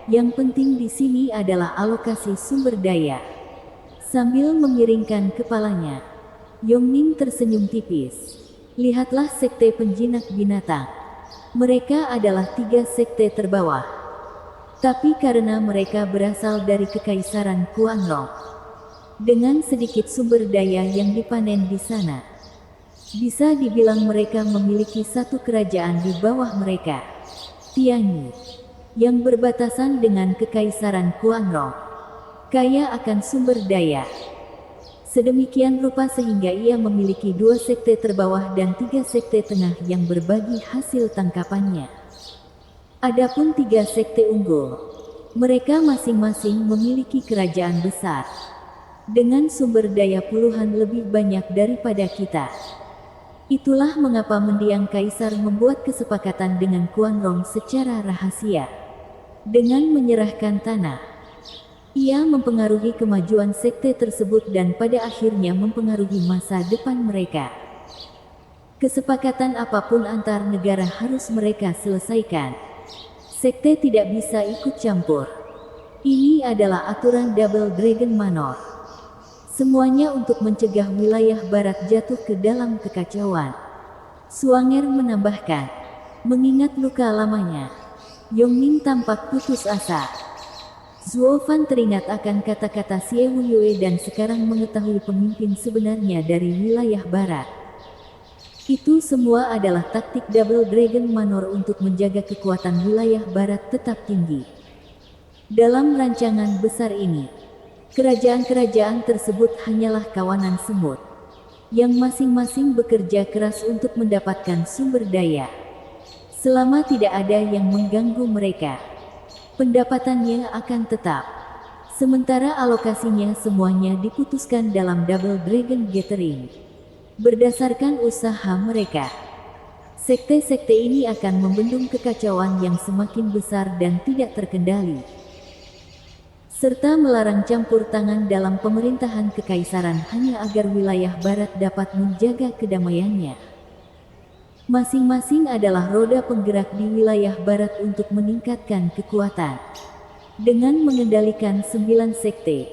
Yang penting di sini adalah alokasi sumber daya. Sambil memiringkan kepalanya, Yongning tersenyum tipis. Lihatlah sekte penjinak binatang. Mereka adalah 3 sekte terbawah. Tapi karena mereka berasal dari Kekaisaran Kuanrong, Dengan sedikit sumber daya yang dipanen di sana, bisa dibilang mereka memiliki satu kerajaan di bawah mereka, Tianyi, yang berbatasan dengan Kekaisaran Kuangrong, kaya akan sumber daya. Sedemikian rupa sehingga ia memiliki 2 sekte terbawah dan 3 sekte tengah yang berbagi hasil tangkapannya. Adapun 3 sekte unggul, mereka masing-masing memiliki kerajaan besar, dengan sumber daya puluhan lebih banyak daripada kita. Itulah mengapa mendiang kaisar membuat kesepakatan dengan Kuangrong secara rahasia. Dengan menyerahkan tanah, ia mempengaruhi kemajuan sekte tersebut dan pada akhirnya mempengaruhi masa depan mereka. Kesepakatan apapun antar negara harus mereka selesaikan. Sekte tidak bisa ikut campur. Ini adalah aturan Double Dragon Manor. Semuanya untuk mencegah wilayah barat jatuh ke dalam kekacauan. Suanger menambahkan, mengingat luka lamanya, Yongning tampak putus asa. Zuo Fan teringat akan kata-kata Xie Wuyue dan sekarang mengetahui pemimpin sebenarnya dari wilayah barat. Itu semua adalah taktik Double Dragon Manor untuk menjaga kekuatan wilayah barat tetap tinggi. Dalam rancangan besar ini, kerajaan-kerajaan tersebut hanyalah kawanan semut, yang masing-masing bekerja keras untuk mendapatkan sumber daya. Selama tidak ada yang mengganggu mereka, pendapatannya akan tetap. Sementara alokasinya semuanya diputuskan dalam Double Dragon Gathering. Berdasarkan usaha mereka, sekte-sekte ini akan membendung kekacauan yang semakin besar dan tidak terkendali, serta melarang campur tangan dalam pemerintahan kekaisaran hanya agar wilayah barat dapat menjaga kedamaiannya. Masing-masing adalah roda penggerak di wilayah barat untuk meningkatkan kekuatan. Dengan mengendalikan 9 sekte,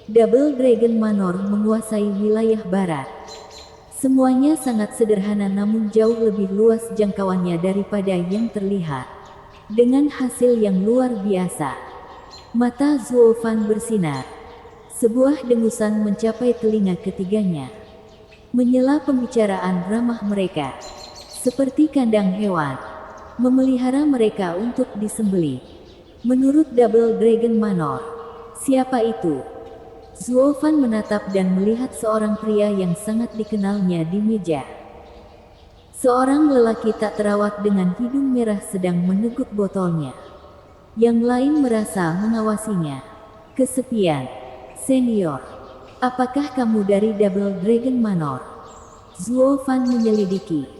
Double Dragon Manor menguasai wilayah barat. Semuanya sangat sederhana namun jauh lebih luas jangkauannya daripada yang terlihat. Dengan hasil yang luar biasa, mata Zuo Fan bersinar. Sebuah dengusan mencapai telinga ketiganya. Menyela pembicaraan ramah mereka, seperti kandang hewan, memelihara mereka untuk disembelih. Menurut Double Dragon Manor, siapa itu? Zuo Fan menatap dan melihat seorang pria yang sangat dikenalnya di meja. Seorang lelaki tak terawat dengan hidung merah sedang meneguk botolnya. Yang lain merasa mengawasinya. Kesepian. Senior, apakah kamu dari Double Dragon Manor? Zuo Fan menyelidiki.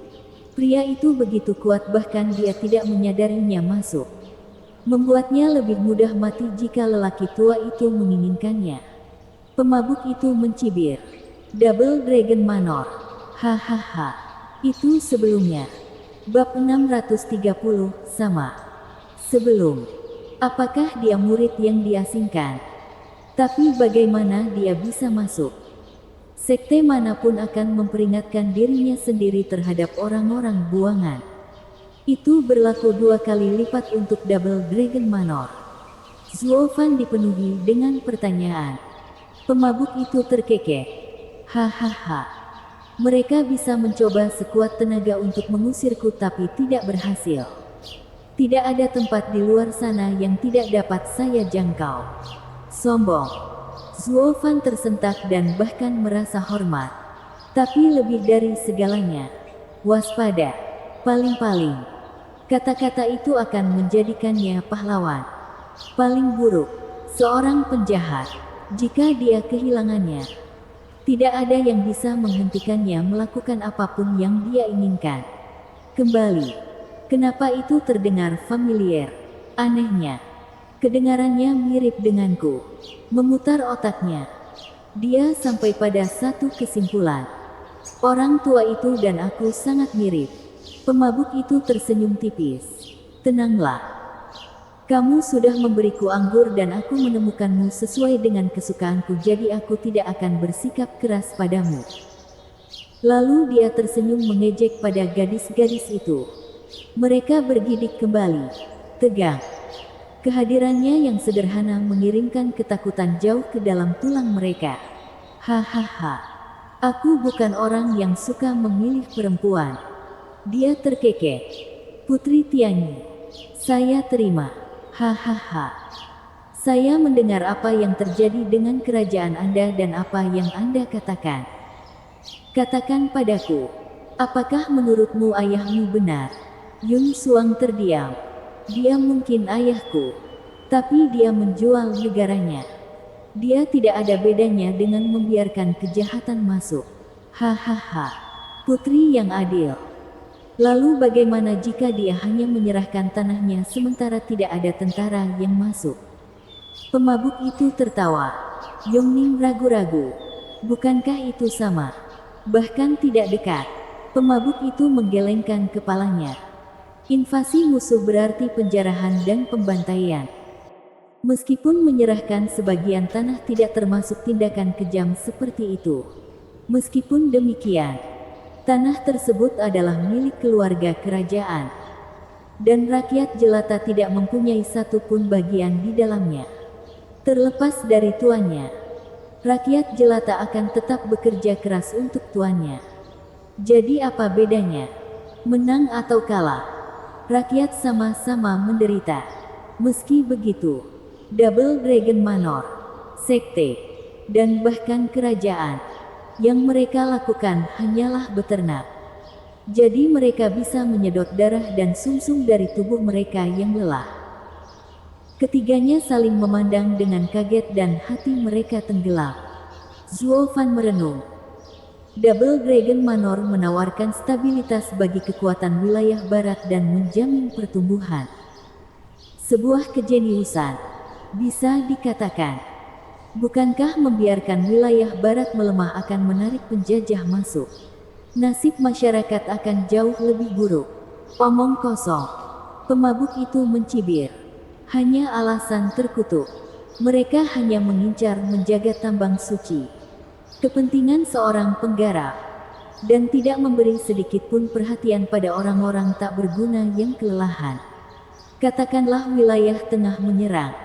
Pria itu begitu kuat bahkan dia tidak menyadarinya masuk. Membuatnya lebih mudah mati jika lelaki tua itu menginginkannya. Pemabuk itu mencibir. Double Dragon Manor. Hahaha. Itu sebelumnya. Bab 630, sama. Sebelum. Apakah dia murid yang diasingkan? Tapi bagaimana dia bisa masuk? Sekte manapun akan memperingatkan dirinya sendiri terhadap orang-orang buangan. Itu berlaku 2 kali lipat untuk Double Dragon Manor. Zuo Fan dipenuhi dengan pertanyaan. Pemabuk itu terkekeh. Hahaha. Mereka bisa mencoba sekuat tenaga untuk mengusirku tapi tidak berhasil. Tidak ada tempat di luar sana yang tidak dapat saya jangkau. Sombong. Zuo Fan tersentak dan bahkan merasa hormat. Tapi lebih dari segalanya, waspada. Paling-paling, kata-kata itu akan menjadikannya pahlawan. Paling buruk, seorang penjahat. Jika dia kehilangannya, tidak ada yang bisa menghentikannya melakukan apapun yang dia inginkan. Kembali. Kenapa itu terdengar familiar? Anehnya, kedengarannya mirip denganku. Memutar otaknya, dia sampai pada satu kesimpulan. Orang tua itu dan aku sangat mirip. Pemabuk itu tersenyum tipis. Tenanglah. Kamu sudah memberiku anggur dan aku menemukanmu sesuai dengan kesukaanku jadi aku tidak akan bersikap keras padamu. Lalu dia tersenyum mengejek pada gadis-gadis itu. Mereka bergidik kembali. Tegang. Kehadirannya yang sederhana mengirimkan ketakutan jauh ke dalam tulang mereka. Hahaha. Aku bukan orang yang suka memilih perempuan. Dia terkekeh. Putri Tianyi. Saya terima. Hahaha. Saya mendengar apa yang terjadi dengan kerajaan Anda dan apa yang Anda katakan. Katakan padaku, apakah menurutmu ayahmu benar? Yun Suang terdiam. Dia mungkin ayahku, tapi dia menjual negaranya. Dia tidak ada bedanya dengan membiarkan kejahatan masuk. Hahaha. Putri yang adil. Lalu bagaimana jika dia hanya menyerahkan tanahnya sementara tidak ada tentara yang masuk? Pemabuk itu tertawa. Yongning ragu-ragu. Bukankah itu sama? Bahkan tidak dekat. Pemabuk itu menggelengkan kepalanya. Invasi musuh berarti penjarahan dan pembantaian. Meskipun menyerahkan sebagian tanah tidak termasuk tindakan kejam seperti itu. Meskipun demikian, tanah tersebut adalah milik keluarga kerajaan. Dan rakyat jelata tidak mempunyai satupun bagian di dalamnya. Terlepas dari tuannya, rakyat jelata akan tetap bekerja keras untuk tuannya. Jadi apa bedanya? Menang atau kalah? Rakyat sama-sama menderita. Meski begitu, Double Dragon Manor, sekte, dan bahkan kerajaan, yang mereka lakukan hanyalah beternak. Jadi mereka bisa menyedot darah dan sumsum dari tubuh mereka yang lelah. Ketiganya saling memandang dengan kaget dan hati mereka tenggelam. Zuo Fan merenung. Double Dragon Manor menawarkan stabilitas bagi kekuatan wilayah barat dan menjamin pertumbuhan. Sebuah kejeniusan. Bisa dikatakan, bukankah membiarkan wilayah barat melemah akan menarik penjajah masuk? Nasib masyarakat akan jauh lebih buruk. Omong kosong. Pemabuk itu mencibir. Hanya alasan terkutuk. Mereka hanya mengincar menjaga tambang suci. Kepentingan seorang penggarap. Dan tidak memberi sedikit pun perhatian pada orang-orang tak berguna yang kelelahan. Katakanlah wilayah tengah menyerang.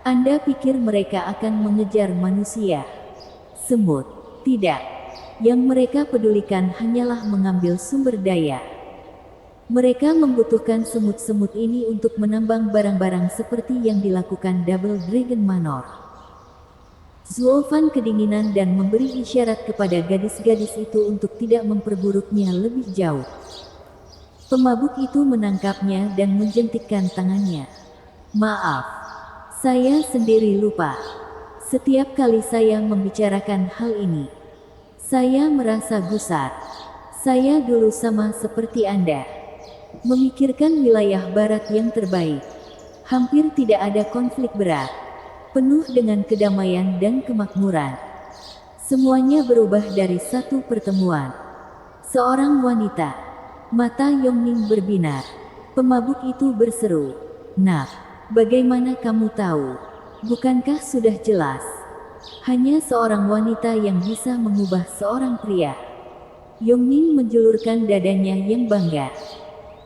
Anda pikir mereka akan mengejar manusia? Semut? Tidak. Yang mereka pedulikan hanyalah mengambil sumber daya. Mereka membutuhkan semut-semut ini untuk menambang barang-barang seperti yang dilakukan Double Dragon Manor. Zuo Fan kedinginan dan memberi isyarat kepada gadis-gadis itu untuk tidak memperburuknya lebih jauh. Pemabuk itu menangkapnya dan menjentikkan tangannya. Maaf. Saya sendiri lupa. Setiap kali saya membicarakan hal ini, saya merasa gusar. Saya dulu sama seperti Anda. Memikirkan wilayah barat yang terbaik. Hampir tidak ada konflik berat. Penuh dengan kedamaian dan kemakmuran. Semuanya berubah dari satu pertemuan. Seorang wanita. Mata Yongning berbinar. Pemabuk itu berseru. Nah. Bagaimana kamu tahu? Bukankah sudah jelas? Hanya seorang wanita yang bisa mengubah seorang pria. Yongning menjulurkan dadanya yang bangga.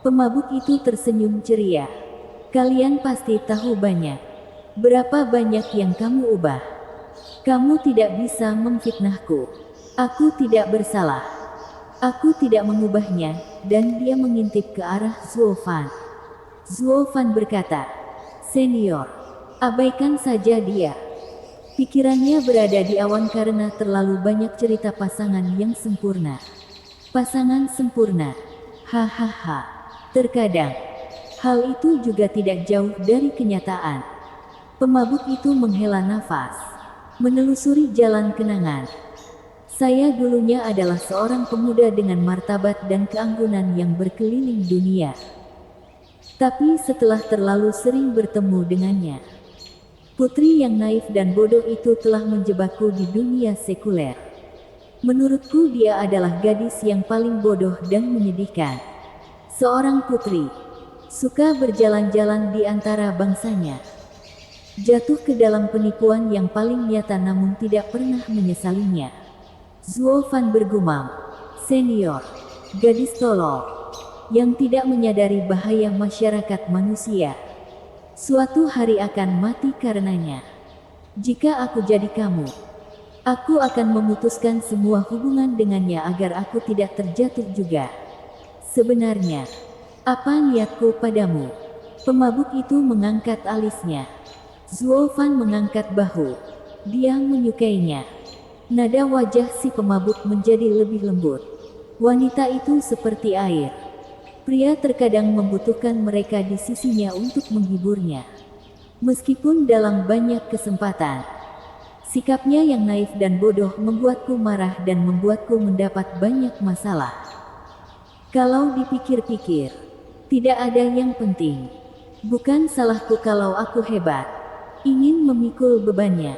Pemabuk itu tersenyum ceria. Kalian pasti tahu banyak. Berapa banyak yang kamu ubah? Kamu tidak bisa memfitnahku. Aku tidak bersalah. Aku tidak mengubahnya, dan dia mengintip ke arah Zuo Fan. Zuo Fan berkata, Senior, abaikan saja dia. Pikirannya berada di awan karena terlalu banyak cerita pasangan yang sempurna. Pasangan sempurna. Hahaha. Terkadang, hal itu juga tidak jauh dari kenyataan. Pemabuk itu menghela nafas. Menelusuri jalan kenangan. Saya dulunya adalah seorang pemuda dengan martabat dan keanggunan yang berkeliling dunia. Tapi setelah terlalu sering bertemu dengannya, putri yang naif dan bodoh itu telah menjebakku di dunia sekuler. Menurutku dia adalah gadis yang paling bodoh dan menyedihkan. Seorang putri, suka berjalan-jalan di antara bangsanya. Jatuh ke dalam penipuan yang paling nyata namun tidak pernah menyesalinya. Zuo Fan bergumam, Senior, gadis tolol. Yang tidak menyadari bahaya masyarakat manusia. Suatu hari akan mati karenanya. Jika aku jadi kamu, Aku akan memutuskan semua hubungan dengannya agar aku tidak terjatuh juga. Sebenarnya, apa niatku padamu? Pemabuk itu mengangkat alisnya. Zuo Fan mengangkat bahu. Dia menyukainya. Nada wajah si pemabuk menjadi lebih lembut. Wanita itu seperti air. Pria terkadang membutuhkan mereka di sisinya untuk menghiburnya. Meskipun dalam banyak kesempatan. Sikapnya yang naif dan bodoh membuatku marah dan membuatku mendapat banyak masalah. Kalau dipikir-pikir, tidak ada yang penting. Bukan salahku kalau aku hebat. Ingin memikul bebannya.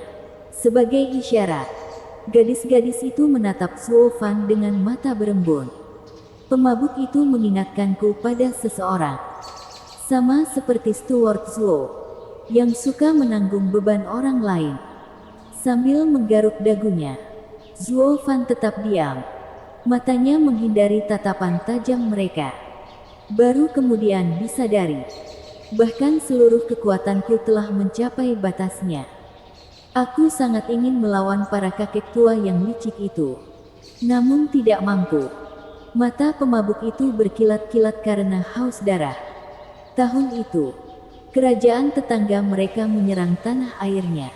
Sebagai isyarat, gadis-gadis itu menatap Zuo Fan dengan mata berembun. Pemabuk itu mengingatkanku pada seseorang. Sama seperti Stuart Zuo, yang suka menanggung beban orang lain. Sambil menggaruk dagunya, Zuo Fan tetap diam. Matanya menghindari tatapan tajam mereka. Baru kemudian disadari, bahkan seluruh kekuatanku telah mencapai batasnya. Aku sangat ingin melawan para kakek tua yang licik itu. Namun tidak mampu. Mata pemabuk itu berkilat-kilat karena haus darah. Tahun itu, kerajaan tetangga mereka menyerang tanah airnya.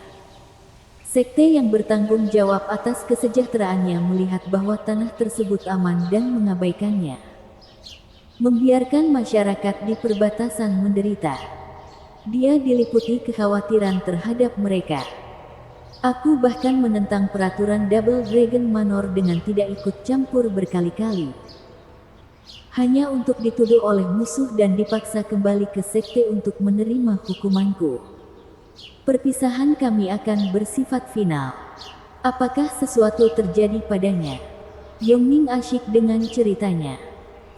Sekte yang bertanggung jawab atas kesejahteraannya melihat bahwa tanah tersebut aman dan mengabaikannya. Membiarkan masyarakat di perbatasan menderita. Dia diliputi kekhawatiran terhadap mereka. Aku bahkan menentang peraturan Double Dragon Manor dengan tidak ikut campur berkali-kali. Hanya untuk dituduh oleh musuh dan dipaksa kembali ke sekte untuk menerima hukumanku. Perpisahan kami akan bersifat final. Apakah sesuatu terjadi padanya? Yongning asyik dengan ceritanya.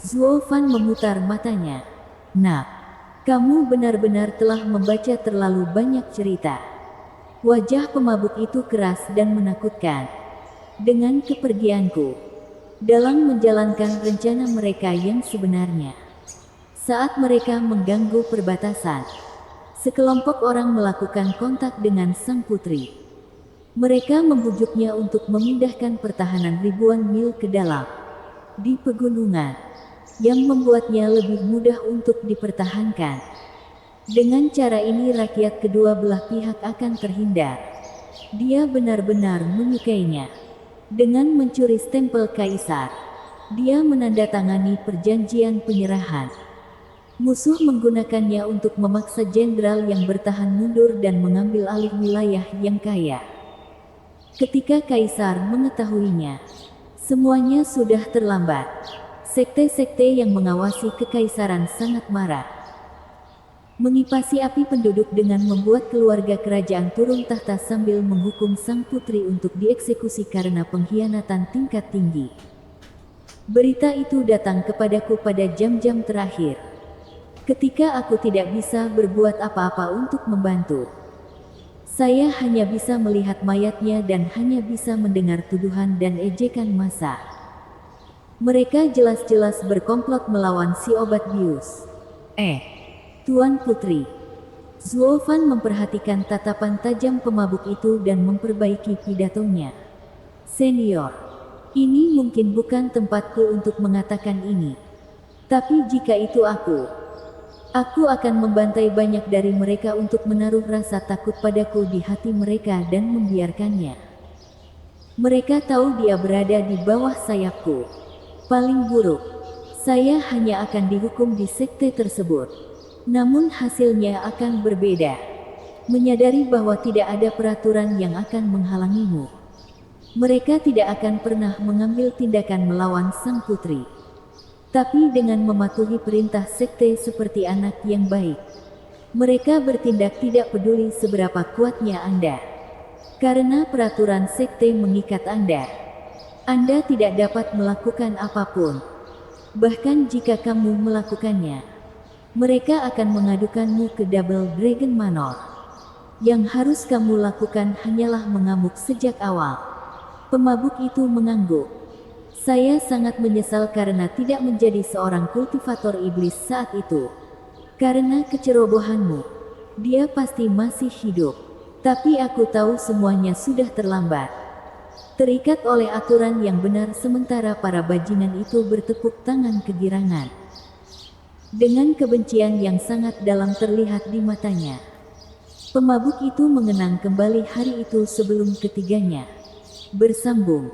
Zuo Fan memutar matanya. Nak, kamu benar-benar telah membaca terlalu banyak cerita. Wajah pemabuk itu keras dan menakutkan. Dengan kepergianku, dalam menjalankan rencana mereka yang sebenarnya. Saat mereka mengganggu perbatasan, sekelompok orang melakukan kontak dengan sang putri. Mereka membujuknya untuk memindahkan pertahanan ribuan mil ke dalam, di pegunungan, yang membuatnya lebih mudah untuk dipertahankan. Dengan cara ini rakyat kedua belah pihak akan terhindar. Dia benar-benar menyukainya. Dengan mencuri stempel kaisar, dia menandatangani perjanjian penyerahan. Musuh menggunakannya untuk memaksa jenderal yang bertahan mundur dan mengambil alih wilayah yang kaya. Ketika kaisar mengetahuinya, semuanya sudah terlambat. Sekte-sekte yang mengawasi kekaisaran sangat marah. Mengipasi api penduduk dengan membuat keluarga kerajaan turun tahta sambil menghukum sang putri untuk dieksekusi karena pengkhianatan tingkat tinggi. Berita itu datang kepadaku pada jam-jam terakhir. Ketika aku tidak bisa berbuat apa-apa untuk membantu. Saya hanya bisa melihat mayatnya dan hanya bisa mendengar tuduhan dan ejekan massa. Mereka jelas-jelas berkomplot melawan si obat bius. Tuan Putri. Zuo Fan memperhatikan tatapan tajam pemabuk itu dan memperbaiki pidatonya. Senior, ini mungkin bukan tempatku untuk mengatakan ini. Tapi jika itu aku akan membantai banyak dari mereka untuk menaruh rasa takut padaku di hati mereka dan membiarkannya. Mereka tahu dia berada di bawah sayapku. Paling buruk, saya hanya akan dihukum di sekte tersebut. Namun hasilnya akan berbeda. Menyadari bahwa tidak ada peraturan yang akan menghalangimu. Mereka tidak akan pernah mengambil tindakan melawan sang putri. Tapi dengan mematuhi perintah sekte seperti anak yang baik. Mereka bertindak tidak peduli seberapa kuatnya Anda. Karena peraturan sekte mengikat Anda. Anda tidak dapat melakukan apapun. Bahkan jika kamu melakukannya, mereka akan mengadukanmu ke Double Dragon Manor. Yang harus kamu lakukan hanyalah mengamuk sejak awal. Pemabuk itu mengangguk. Saya sangat menyesal karena tidak menjadi seorang kultivator iblis saat itu. Karena kecerobohanmu, dia pasti masih hidup. Tapi aku tahu semuanya sudah terlambat. terikat oleh aturan yang benar sementara para bajingan itu bertepuk tangan kegirangan. Dengan kebencian yang sangat dalam terlihat di matanya. Pemabuk itu mengenang kembali hari itu sebelum ketiganya bersambung.